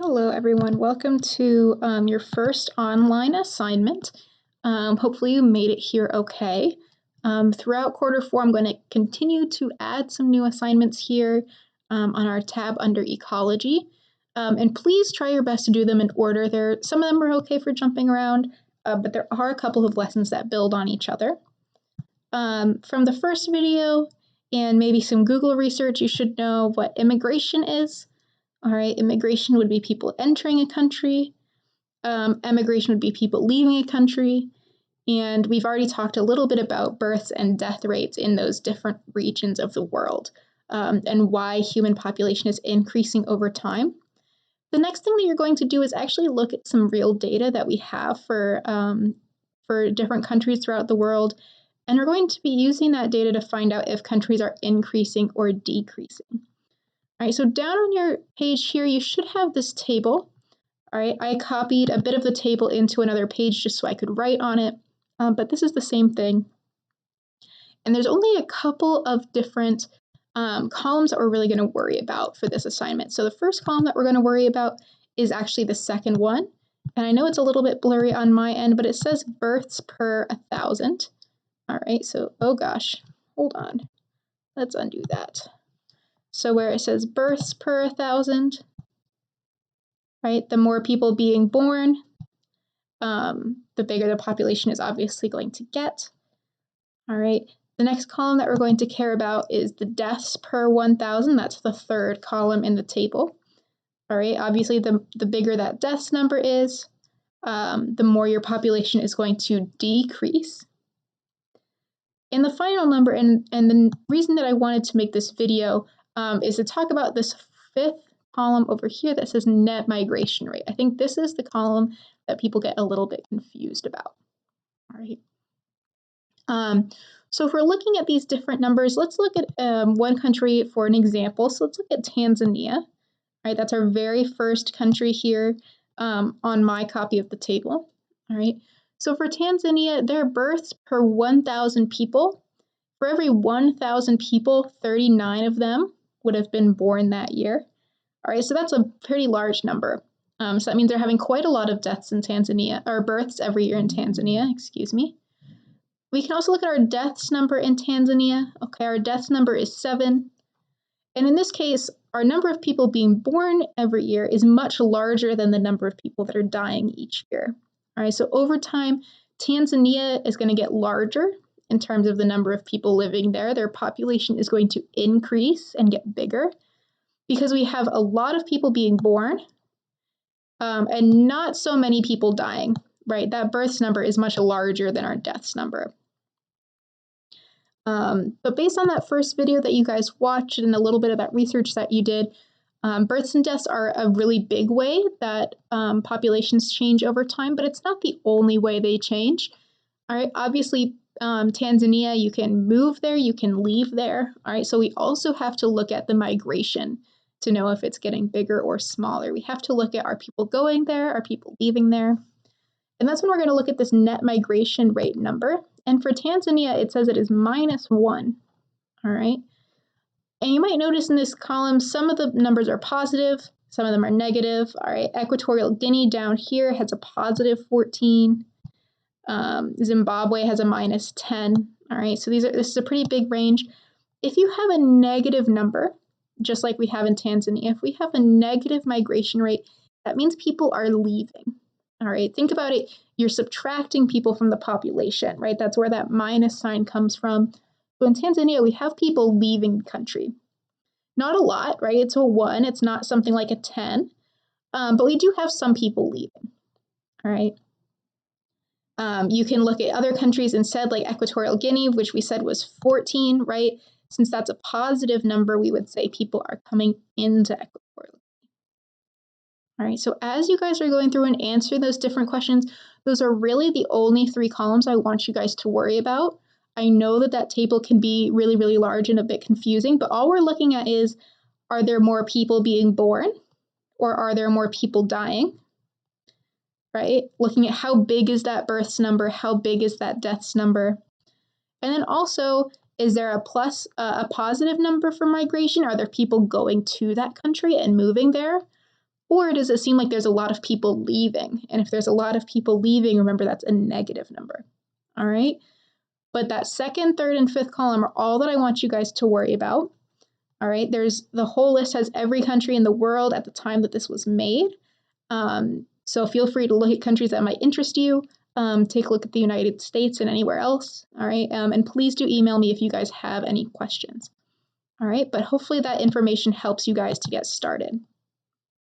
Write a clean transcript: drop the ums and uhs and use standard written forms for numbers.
Hello, everyone. Welcome to your first online assignment. Hopefully you made it here okay. Throughout quarter four, I'm going to continue to add some new assignments here on our tab under ecology. And please try your best to do them in order. Some of them are okay for jumping around, but there are a couple of lessons that build on each other. From the first video and maybe some Google research, you should know what immigration is. All right, immigration would be people entering a country. Emigration would be people leaving a country. And we've already talked a little bit about births and death rates in those different regions of the world and why human population is increasing over time. The next thing that you're going to do is actually look at some real data that we have for different countries throughout the world. And we're going to be using that data to find out if countries are increasing or decreasing. All right, so down on your page here, you should have this table. All right, I copied a bit of the table into another page just so I could write on it, but this is the same thing. And there's only a couple of different columns that we're really going to worry about for this assignment. So the first column that we're going to worry about is actually the second one. And I know it's a little bit blurry on my end, but it says births per 1,000. All right, so, oh gosh, hold on. Let's undo that. So where it says births per 1,000, right, the more people being born, the bigger the population is obviously going to get. All right, the next column that we're going to care about is the deaths per 1,000. That's the third column in the table. All right, obviously the bigger that deaths number is, the more your population is going to decrease. And the final number, and the reason that I wanted to make this video is to talk about this fifth column over here that says net migration rate. I think this is the column that people get a little bit confused about. All right. So if we're looking at these different numbers, let's look at one country for an example. So let's look at Tanzania. All right, that's our very first country here on my copy of the table. All right. So for Tanzania, their births per 1,000 people, for every 1,000 people, 39 of them would have been born that year. All right, so that's a pretty large number. So that means they're having quite a lot of deaths in Tanzania, or births every year in Tanzania, excuse me. We can also look at our deaths number in Tanzania. Okay, our deaths number is 7. And in this case, our number of people being born every year is much larger than the number of people that are dying each year. All right, so over time, Tanzania is going to get larger in terms of the number of people living there. Their population is going to increase and get bigger because we have a lot of people being born and not so many people dying, right? That births number is much larger than our deaths number. But based on that first video that you guys watched and a little bit of that research that you did, births and deaths are a really big way that populations change over time, but it's not the only way they change. All right, obviously, Tanzania, you can move there, you can leave there. All right, so we also have to look at the migration to know if it's getting bigger or smaller. We have to look at, are people going there, are people leaving there? And that's when we're going to look at this net migration rate number. And for Tanzania, it says it is -1. All right. And you might notice in this column, some of the numbers are positive, some of them are negative. All right. Equatorial Guinea down here has a +14. Zimbabwe has a -10. All right. So this is a pretty big range. If you have a negative number, just like we have in Tanzania, if we have a negative migration rate, that means people are leaving. All right, think about it. You're subtracting people from the population, right? That's where that minus sign comes from. So in Tanzania, we have people leaving the country. Not a lot, right? It's a 1. It's not something like a 10. But we do have some people leaving. All right. You can look at other countries instead, like Equatorial Guinea, which we said was 14, right? Since that's a positive number, we would say people are coming into Equatorial. All right, so as you guys are going through and answering those different questions, those are really the only 3 columns I want you guys to worry about. I know that that table can be really, really large and a bit confusing, but all we're looking at is, are there more people being born or are there more people dying? Right? Looking at how big is that births number, how big is that deaths number? And then also, is there a positive number for migration? Are there people going to that country and moving there? Or does it seem like there's a lot of people leaving? And if there's a lot of people leaving, remember that's a negative number. All right. But that second, third, and fifth column are all that I want you guys to worry about. All right. The whole list has every country in the world at the time that this was made. So feel free to look at countries that might interest you. Take a look at the United States and anywhere else. All right. And please do email me if you guys have any questions. All right. But hopefully that information helps you guys to get started.